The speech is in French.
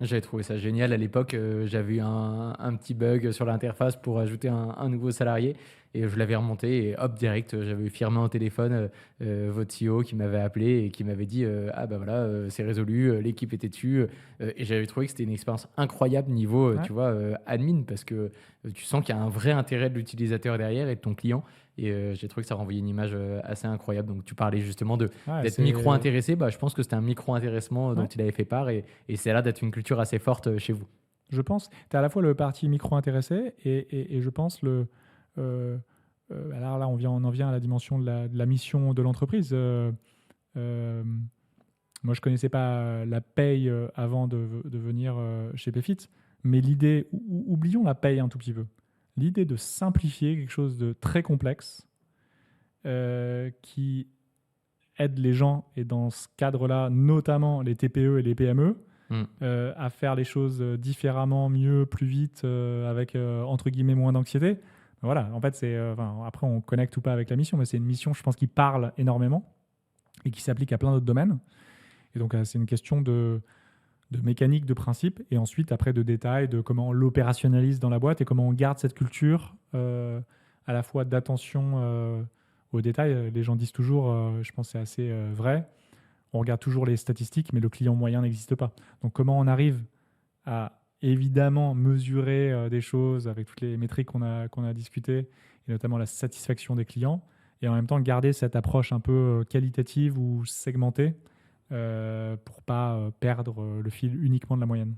J'avais trouvé ça génial à l'époque, j'avais eu un petit bug sur l'interface pour ajouter un nouveau salarié et je l'avais remonté et hop direct, j'avais eu Firmin au téléphone, votre CEO qui m'avait appelé et qui m'avait dit, «Ah bah voilà, c'est résolu, l'équipe était dessus», et j'avais trouvé que c'était une expérience incroyable niveau, Ouais, tu vois, admin parce que, tu sens qu'il y a un vrai intérêt de l'utilisateur derrière et de ton client et j'ai trouvé que ça renvoyait une image, assez incroyable. Donc tu parlais justement de ouais, d'être micro c'est intéressé, bah, je pense que c'était un micro intéressement, dont ouais, il avait fait part et c'est là d'être une culture assez forte, chez vous. je pense. Tu as à la fois le parti micro-intéressé et je pense alors là, on en vient à la dimension de la mission de l'entreprise. Hem, Moi, je connaissais pas la paye, avant de venir, chez Payfit, mais l'idée oublions la paye un tout petit peu. L'idée de simplifier quelque chose de très complexe, qui aide les gens et dans ce cadre-là, notamment les TPE et les PME, Mmh. à faire les choses, différemment, mieux, plus vite, avec, entre guillemets «moins d'anxiété». Voilà, en fait, enfin, après on connecte ou pas avec la mission, mais c'est une mission, je pense, qui parle énormément et qui s'applique à plein d'autres domaines et donc, c'est une question de mécanique, de principe et ensuite après de détails, de comment on l'opérationnalise dans la boîte et comment on garde cette culture, à la fois d'attention, aux détails. Les gens disent toujours, je pense que c'est assez, vrai, on regarde toujours les statistiques, mais le client moyen n'existe pas. Donc comment on arrive à évidemment mesurer, des choses avec toutes les métriques qu'on a discutées et notamment la satisfaction des clients et en même temps garder cette approche un peu, qualitative ou segmentée, pour pas, perdre, le fil uniquement de la moyenne.